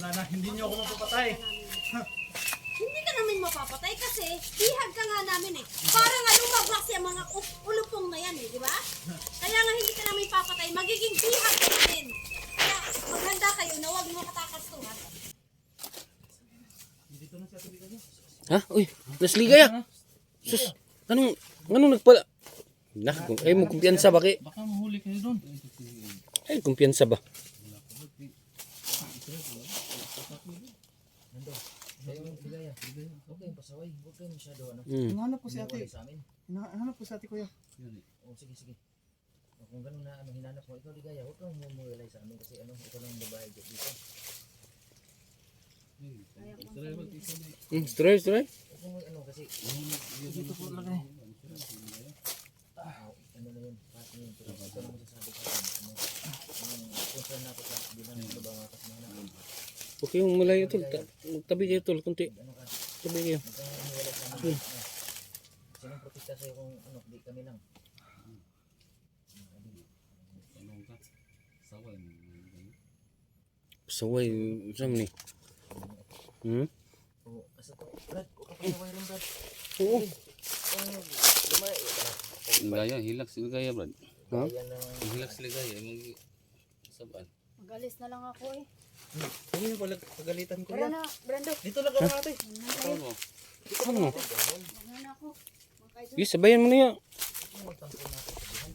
na hindi niyo ako mapapatay. Hindi ka namin mapapatay kasi bihag ka nga namin eh. Para nga lumabas yung mga ulupong na yan eh, di ba? Kaya nga hindi ka namin papatay, magiging bihag ka namin. Kaya maghanda kayo na huwag mo katakas to ha. Ha? Uy, nasligaya. Sus, anong nagpala? Nah, ay mo kumpiyansa ba kay? Baka mahuli kayo doon. Ay, kumpiyansa ba? Hinahanap ko si ate. Hinahanap ko si ate kuya. Oh, sige. Kung ganun na hinanap mo, ikaw ligaya, huwag kang mumulay sa amin kasi ikaw lang ang babae dito. Try. Huwag mong kasi Dito po lagay. ano na yun, pati yun, pero ito lang masasabi ko concern ako sa di ba nang ba mga kasamahan. Okay, yung malayo tol. Tabi kayo tol, kunti. Ano ka, Tabi kayo. huwag kang mumulay sa amin. Sinong protesta sa'yo kung di kami lang. Saway, saan ni? Hmm? Oo, asa to, Brad, huwag ka pasaway lang, Brad. Oo. Lumay, Ligaya, hilak si Ligaya, Brad. Ha? yan lang. Hilak si Ligaya, mag sabaan. Magalis na lang ako eh. Hindi na pala kagalitan ko Tara yan. na, Brando. Dito lang kami ate. Ano mo? Ano? Ano na ako? Mga kaidol. Yes, sabayan mo na yan.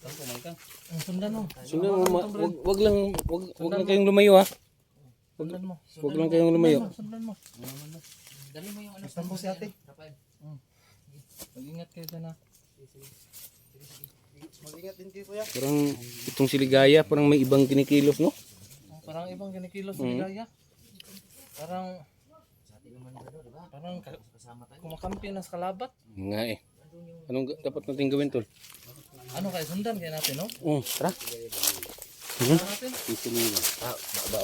Tampo man ka. Ang sundan mo. Sundan mo, wag lang kayong lumayo ha. Sundan mo. Wag lang kayong lumayo. Sundan mo. Dali mo yung Sundan mo si ate. Rafael. Mag-ingat kayo dyan ha. Mag-ingat din kayo kuya. Parang itong siligaya, parang may ibang kinikilos, no? Parang ibang kinikilos ni Gaya. Parang Sa atin naman Brado, di ba? parang Kasama tayo. kumakampi na sa kalabat. Nga eh. Anong dapat natin gawin tol? Ano kaya sundan kaya natin no? Tara. Sundan natin. Ito nila. Ba?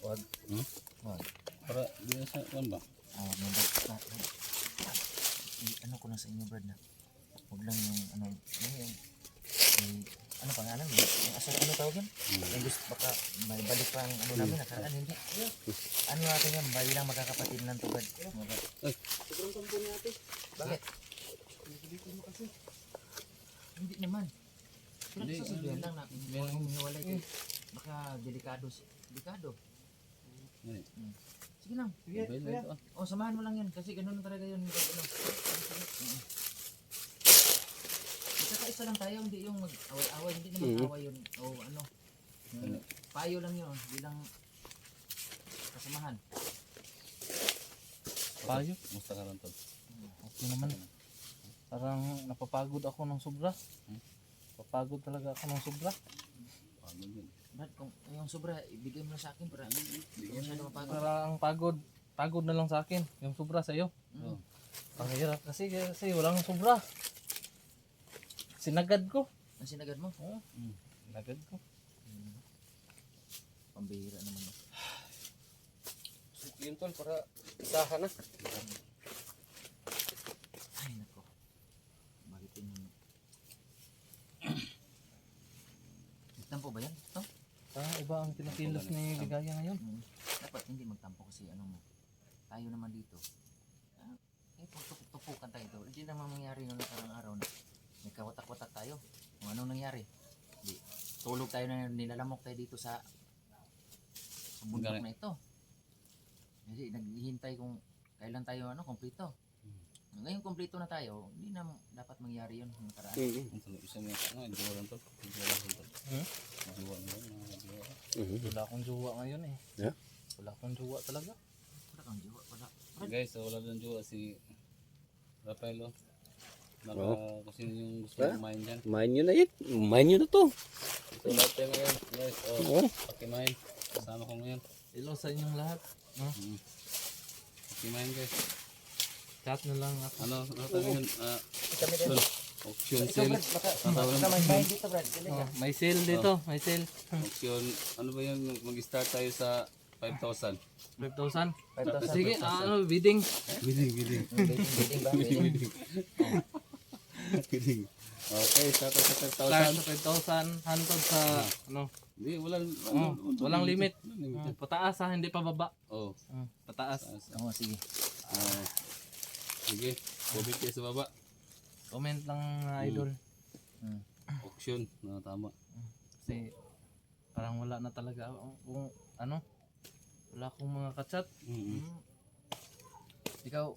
Wag. Para di na sa kuan ba? Ano ko na sa inyo, Brad, na huwag lang yung ano pangalan mo? Yung asal, ano tawag yan? Yung gusto, baka may balik pa ang ano namin, nakaraan, hindi. Ano natin yan, bayi lang magkakapatid lang to, Brad. Sobrang tampo ni ate. Bakit? Hindi naman. Pero sasabihin lang na, huwag mong hiwalay kayo. Baka delikado. Yan. Sige lang. Sige, kuya. O, samahan mo lang yan, kasi ganun talaga yun. Magkakaisa lang tayo, hindi yung mag-away-away, hindi naman away yun. O ano, payo lang yun, bilang kasamahan. Payo. Musta ka ron tol? Okay naman. Parang napapagod ako ng sobra. Papagod talaga ako ng sobra. Pagod yun. Brad, kung yung sobra, ibigay mo na sa akin para hindi masyado mapagod. Parang pagod na lang sa akin. Yung sobra sa'yo. Ang hirap kasi walang sobra. Sinagad ko. Ang sinagad mo? Sinagad ko. Pambihira naman. Yun tol, para isahan na. Ay, nako. Bakit yun? Tampo ba yan? Ito? Iba ang kinikilos ni Ligaya ngayon. Dapat hindi magtampo kasi ano mo. Tayo naman dito. Tupukan tayo ito. Hindi naman mangyari nung nakarang araw na may kawatak-watak tayo. Kung anong nangyari. Di, tulog tayo na nilalamok tayo dito sa bundok na ito. Hindi, naghihintay kung kailan tayo kumpleto. Ngayon kumpleto na tayo, hindi na dapat mangyari yun nung nakaraan. Ang tulo isa niya ano, jowa ron tol. Jowa ron tol. Jowa mo, jowa. Wala akong jowa ngayon eh. Yeah? Wala akong jowa talaga. Wala kang jiwa, wala. Guys, so wala doon jowa si Rafael oh. Kung sino yung gusto Ha? kumain dyan. Main nyo na yan. Main nyo na to. So lahat tayo ngayon, guys. Oo. Pakimain. Kasama ko ngayon. Hello sa inyong lahat. Pakimain guys. Chat na lang ako. Ano tayo ngayon? Kami din. Auction Ikaw, sale. Brad, baka may bahay dito, Brad. Dali ka. May sale dito. May sale. Auction, ano ba yun? Mag-start tayo sa 5,000. 5,000. 5,000. Sige, bidding. Bidding. Bidding ba? Bidding. Bidding. Okay, start sa Start 5,000. sa 5,000 hantod sa ano. Hindi, walang Walang limit. Limited. Pataas ha, hindi pa baba. Oh, Pataas. Oo, sige. ah, sige. Comment kayo sa baba. Comment lang idol. Auction. Tama. Kasi parang wala na talaga kung ano. Wala akong mga kachat. Ikaw,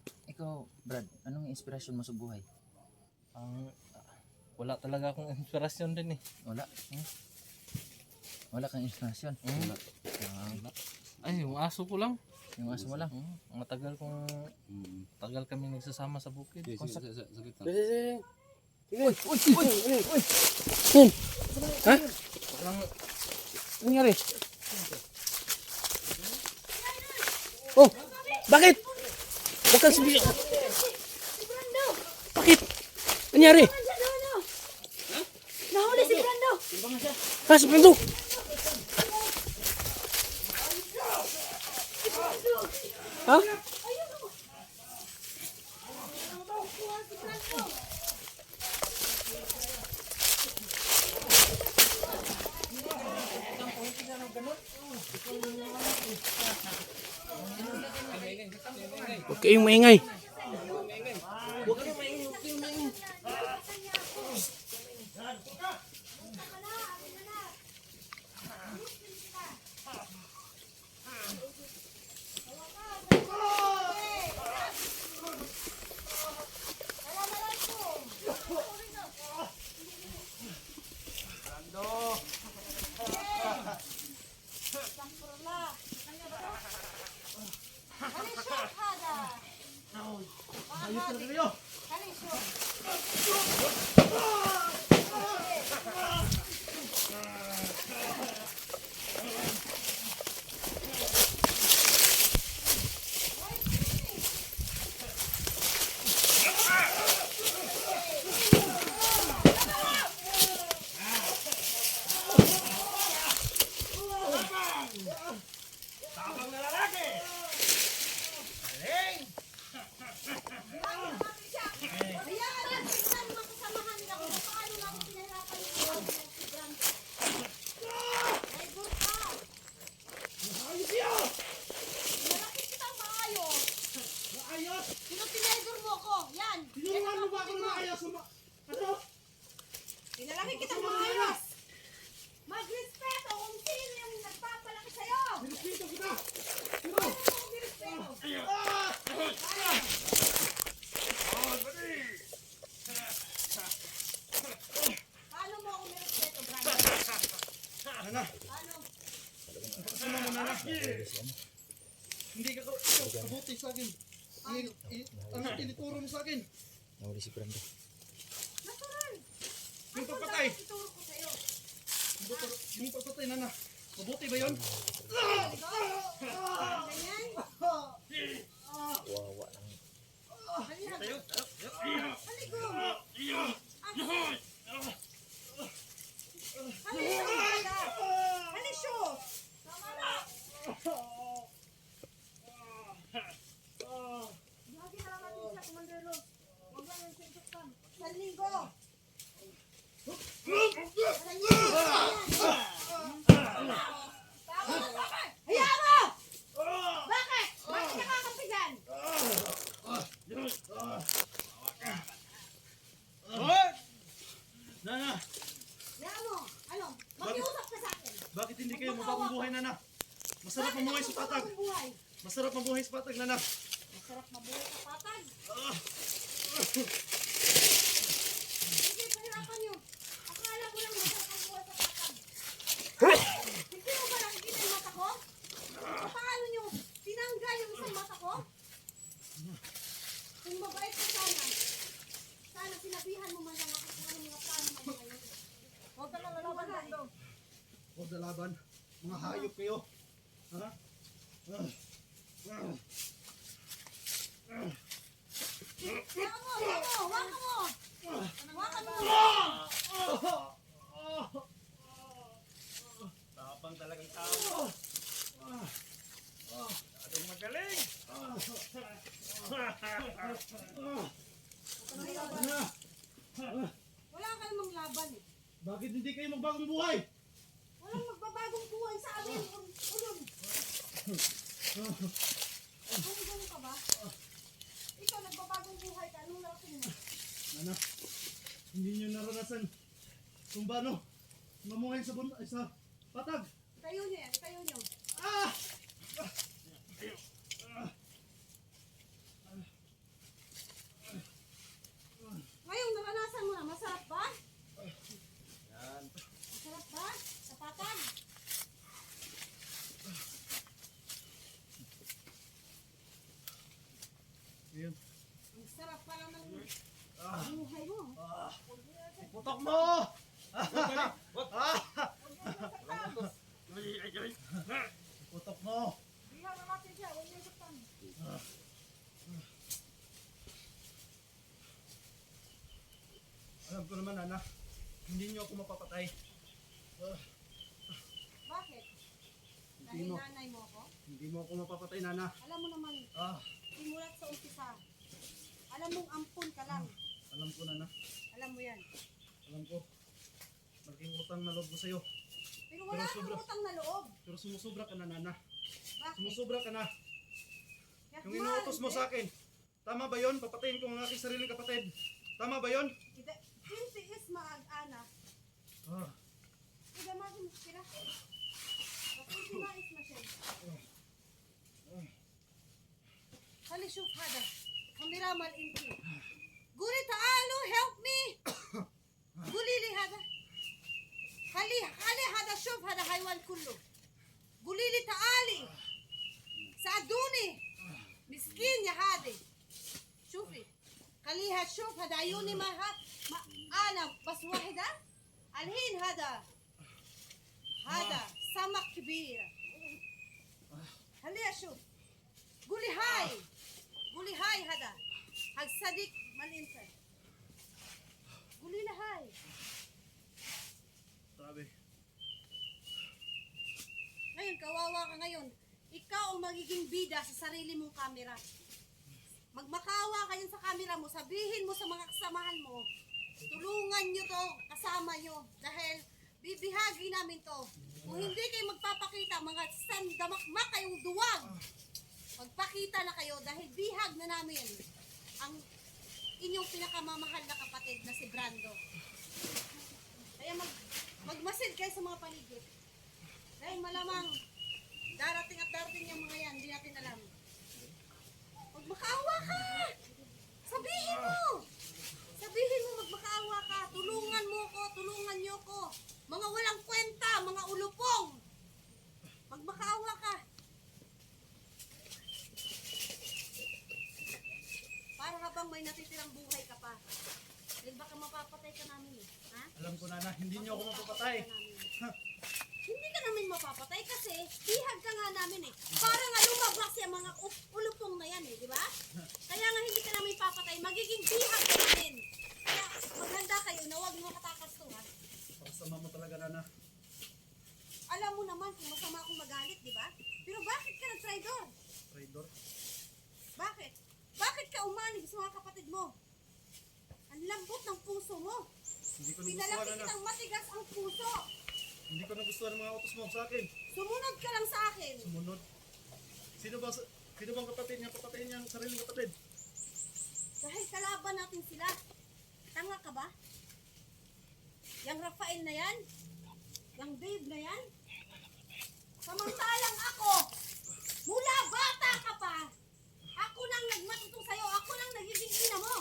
Brad, anong inspirasyon mo sa buhay? Ang wala talaga akong inspirasyon din eh. Wala. Wala kang inspirasyon. Wala. Ay, yung aso ko lang. Yung aso mo lang. Matagal kami nagsasama sa bukid. Sige, sige, Sige, sige. Uy! Yan. Ha? Walang Ano nangyari? Oh, bakit? Huwag kang sabi. Bakit? Ano nangyari? Nahuli si Brando. Ha, si Brando. Ha? Huwag kayong maingay. Tinidor mo ako. Yan. Tinulungan mo ba ako na maayos? Ano? Pinalaki kitang maayos. Magrespeto kung sino yung nagpapalaki sa'yo. Nirespeto kita. Sino? Ano mo nirespeto? Paano mo ako nirespeto, Brando? Paano? Hindi ka kabuti sa akin. Ano tinuturo mo sa akin? Nahuli si Brando. Natural. Yung pagpatay. Ituro ko sa'yo. Yung pagpatay, nana. Mabuti ba yun? Ganyan. Wawa lang. Haligo. Halisyo. Tama na. Lagi na lang natin siya, Commander Rose. Huwag lang yung sintukan. Haligo. Hayaan mo! Bakit? Bakit nakakampigan? Nana, Hayaan mo. Ano? Makiusap ka sa akin. bakit hindi kayo mabagong buhay, nana? Masarap mamuhay sa patag. Bakit buhay? Masarap mamuhay sa patag, nana. Masarap mabuhay sa patag. Sige, pahirapan nyo. Akala ko lang masarap ang buhay sa patag. Hindi mo ba nakikita yung mata ko? Paano nyo tinanggal yung isang mata ko? Kung mabait ka sana sinabihan mo man lang ako kung ano mga plano mo ngayon. Huwag ka lang lalaban, Brando. Huwag na laban. Mga hayop kayo. Ha? Hawakan mo! Hawakan mo! Tapang talagang tao. Ating magaling. Wala ka magbagong buhay. Walang magbabagong buhay sa amin. Ulol. Ganun ka ba? Ikaw nagbabagong buhay ka. Anong narating mo? Nana, hindi nyo naranasan kung paano mamuhay sa patag. Itayo nyo yan. Itayo nyo. Ah! Ngayong naranasan mo na, masarap ba? Masarap ba? Tapatan? Ayan. Ang sarap pala ng buhay mo. Putok mo! Putok mo! Bihan na natin siya. Huwag niyo saktan. Alam ko naman, Nana, hindi nyo ako mapapatay. Bakit? Dahil Hindi mo. nanay mo ako? Hindi mo ako mapapatay, Nana. Alam mo naman, Ah, simulat sa umpisa. Alam mong ampun ka lang. alam ko, Nana. Alam mo yan. Alam ko. Malaking utang na loob ko sa'yo. Pero wala Pero kang sobra. utang na loob. Pero sumusobra ka na, Nana. Bakit? Sumusobra ka na. Kaya Yung inuutos mo mahal, sa akin. Tama ba yon? Papatayin ko ang aking sariling kapatid. Tama ba yon? Kinti is maag-anak. Ah, Ida maging sila. Kinti ma is masyad. Hali shuf hada. Kamiramal inti. Guri taalo, help me. Guli li hada. Hali hada shuf hada haywan kullu. Guli li taali. Saaduni. Miskin ya hadi. شوفي خليها تشوف هذا عيوني ما انا بس واحدة الحين هذا سمك كبير خليها تشوف قولي هاي هذا صديق من انت قولي له هاي sabi. ngayon kawawa ka ngayon ikaw ang magiging bida sa sarili mong kamera. Magmakaawa kayo sa camera mo, sabihin mo sa mga kasamahan mo, tulungan nyo to, kasama nyo, dahil bibihagi namin to. Kung hindi kayo magpapakita, mga sandamakmak kayong duwag, magpakita na kayo dahil bihag na namin ang inyong pinakamamahal na kapatid na si Brando. Kaya magmasid kayo sa mga paligid. Dahil malamang darating at darating yung mga yan, hindi natin alam. Magmakaawa ka! Sabihin mo magmakaawa ka. Tulungan mo ko, tulungan niyo ko. Mga walang kwenta, mga ulupong. Magmakaawa ka. Para habang may natitirang buhay ka pa. Dahil baka mapapatay ka namin eh. Ha? Alam ko, Nana, hindi nyo ako mapapatay. Hindi ka namin mapapatay kasi bihag ka nga namin eh. Para nga lumabas yung mga ulupong na yan eh, di ba? Kaya nga hindi ka namin papatay, magiging bihag ka namin. Kaya maghanda kayo na huwag mo katakas to ha. Pakasama mo talaga, Nana. Alam mo naman kung masama akong magalit, di ba? Pero bakit ka nag-traidor? Traidor. Bakit? Bakit ka umanig sa mga kapatid mo? Ang lambot ng puso mo. Hindi ko nagustuhan, Pinalaki Nana. kitang matigas ang puso. Hindi ko nagustuhan ng mga utos mo sa akin. Sumunod ka lang sa akin. Sumunod. Sino bang kapatid niya papatayin niya ang sariling kapatid? Dahil kalaban natin sila. Tanga ka ba? Yang Rafael na yan? Yang Dave na yan? Samantalang ako, mula bata ka pa, ako nang nagmatuto sa'yo, ako nang nagiging ina mo.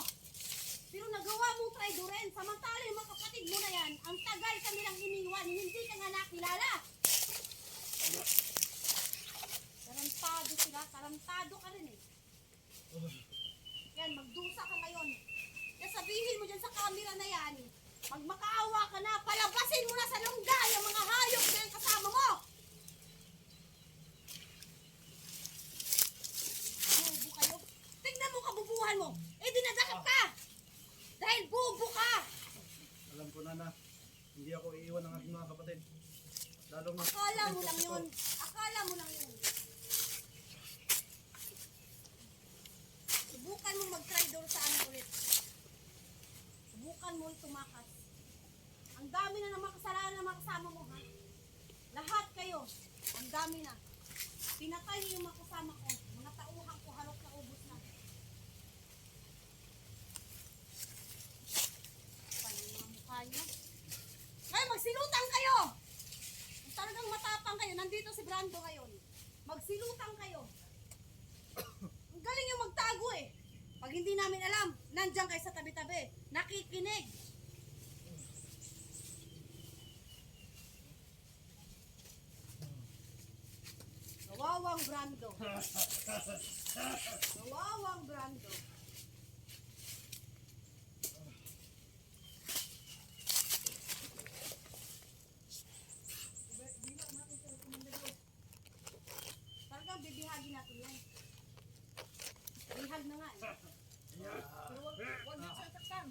Pero nagawa mong traidoren, samantala yung mga kapatid mo na yan, ang tagal kami lang iniwan, hindi ka nga nakilala. Tarantado sila, tarantado ka rin eh. Yan, magdusa ka ngayon. Kaya sabihin mo dyan sa camera na yan, magmakaawa ka na, palabasin mo na sa lungga yung mga hayop na yung kasama mo. Bubo kayo. Tingnan mo kabubuhan mo. Eh, dinadakap ka. Dahil bubo ka. Alam ko, Nana, hindi ako iiwan ng aking mga kapatid. Lalong mas Akala mo lang yun. Akala mo lang yun. Subukan mo mag-traitor sa amin ulit. Subukan mo tumakas. Ang Ang dami na ng mga kasalanan ng mga kasama mo, ha? Lahat kayo, ang dami na. Pinatay niyo yung mga kasama ko. Mga tauhan ko, harap na ubos na. Paano yung mga mukha niyo? Ngayon, magsilutang kayo! Kung talagang matapang kayo, nandito si Brando ngayon. Magsilutang kayo. Ang galing yung magtago eh. Pag hindi namin alam, nandiyan kayo sa tabi-tabi. Nakikinig. Kawawang Brando. Kawawang Brando. Talagang bibihagin natin yan. Bihag na nga eh. Pero wag niyo sasaktan.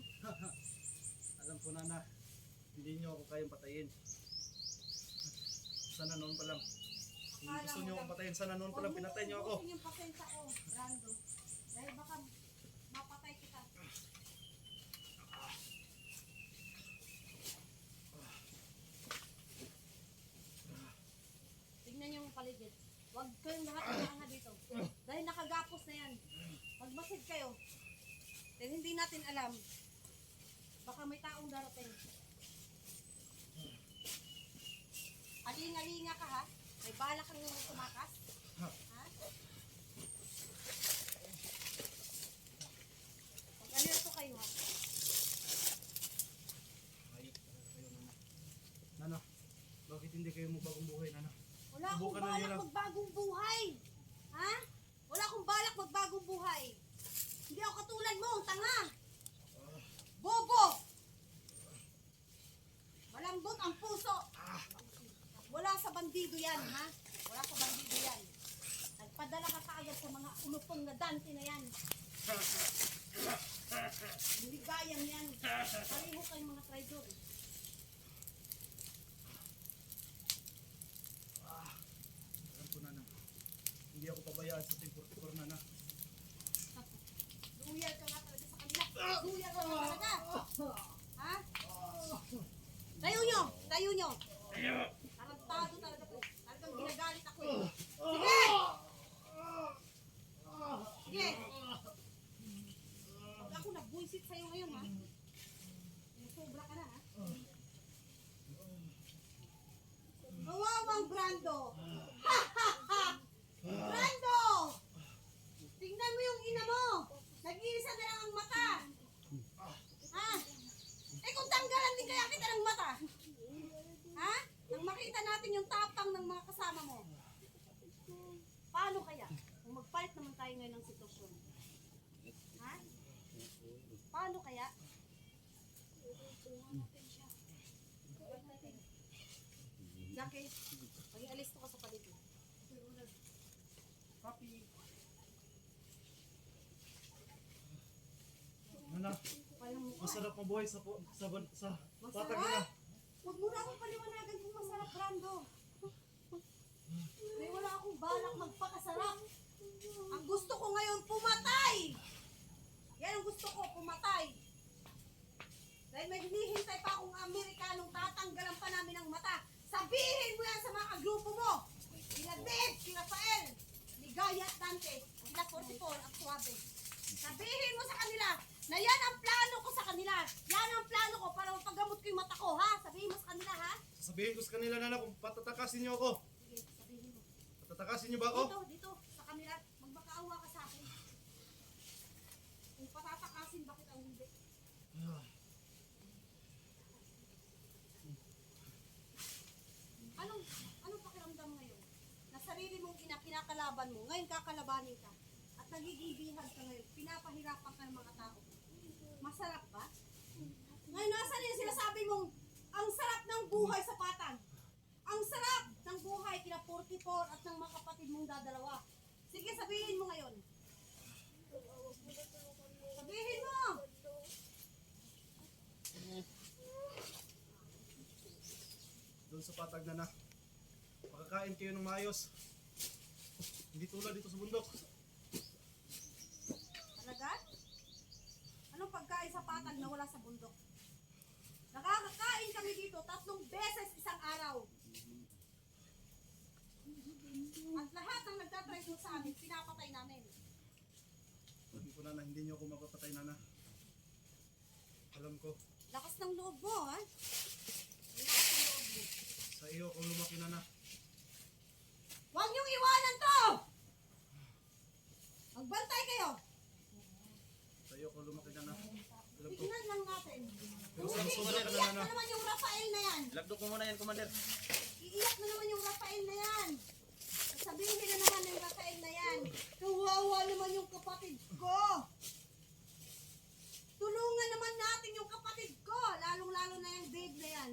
Alam ko na, hindi niyo ako kayang patayin. Sana noon pa lang. Kung gusto niyo akong patayin, sana noon pa lang pinatay niyo ako. Huwag mo yung pasensya ko, Brando. Dahil baka mapatay kita. Tingnan niyo yung paligid. Huwag kayong lahat ng dito. Dahil nakagapos na yan. Magmasid kayo. Dahil hindi natin alam. Baka may taong darating. Alinga-linga ka ha? May balak kang tumakas? Ha? Pag-alerto kayo ha? Nana, bakit hindi kayo magbagong buhay, Nana? Wala akong Subukan na niyo balak lang. magbagong buhay. Ha? Wala akong balak magbagong buhay. Hindi ako katulad mo, ang tanga. Bobo! Malambot ang puso. Wala sa bandido yan, ha? Wala sa bandido yan. Nagpadala ka kaagad sa mga ulupong na Dante na yan. Hindi gayang yan. Pareho kayong mga traidor. Alam ko, Nana. Hindi ako pabayaan sa 1044, Nana. Luyal ka nga talaga sa kanila. Luyal ka nga talaga. Ha? Tayo nyo! Tayo nyo! Tarantado talaga po. Talagang ginagalit ako eh. Sige! Sige! Pag ako nag-buisit sa'yo ngayon ha. Sobra ka na ha. Kawawang Brando! Ha ha ha! Brando! Tingnan mo yung ina mo! Nag-iisa na lang ang mata! Ha? Eh kung tanggalan din kaya kita ng mata? Ha? Nang makita natin yung tapang ng mga kasama mo. Paano kaya? Kung magpalit naman tayo ngayon ng sitwasyon. Ha? Paano kaya? Jackie, mag-ialis ko sa paligid. Papi. Nana, Paano mo? masarap mabuhay sa patag nila. Masarap! Huwag mo na akong paliwanagan kung masarap, Brando. May wala akong balak magpakasarap. Ang gusto ko ngayon, pumatay! Yan ang gusto ko, pumatay. Dahil may hinihintay pa akong Amerikanong tatanggalan pa namin ng mata. Sabihin mo yan sa mga grupo mo. Sila Dave, si Rafael, ni Gaya at Dante, sila 44, ang suwabe. Sabihin mo sa kanila na yan ang plano ko sa kanila. Yan ang plano ko para mapagamot ko yung mata ko, ha? Sabihin mo sa kanila, ha? Sasabihin ko sa kanila, Nana, kung patatakasin niyo ako. Sige, sabihin mo. Patatakasin niyo ba ako? Dito, sa kanila, magmakaawa ka sa akin. Kung patatakasin, bakit ang hindi? Anong pakiramdam ngayon? Na sarili mong kinakalaban mo, ngayon kakalabanin ka. At nagiging bihag ka ngayon, pinapahirapan ka ng mga tao. Masarap ba? Ngayon nasa yung sinasabi mong, ang sarap ng buhay sa Patag. Ang sarap ng buhay kina 44 at ng mga kapatid mong dadalawa. Sige, sabihin mo ngayon. Sabihin mo! Doon sa patag, Nana, makakain kayo ng maayos. Hindi tulad dito sa bundok. Talaga? Anong pagkain sa Patag na wala sa bundok? Nakakakain kami dito 3 beses isang araw. At lahat ng nagtatry doon sa amin, pinapatay namin. Sabi ko na hindi niyo ako mapapatay, Nana. Alam ko, Lakas ng loob mo, ha? Lakas ng loob mo. sa iyo kung lumaki, Nana. Huwag niyong iwanan to! Magbantay kayo! Sa iyo kung lumaki, Nana. Alam ko. Tignan lang natin. Pero Kung sa hindi, susunod, iiyak Nana. na naman yung Rafael na yan. Labdok mo muna yan, Commander. Iiyak na naman yung Rafael na yan. Sabihin nila naman ng Rafael na yan. Kawawa naman yung kapatid ko. Tulungan naman natin yung kapatid ko. Lalong-lalo na yung Dave na yan.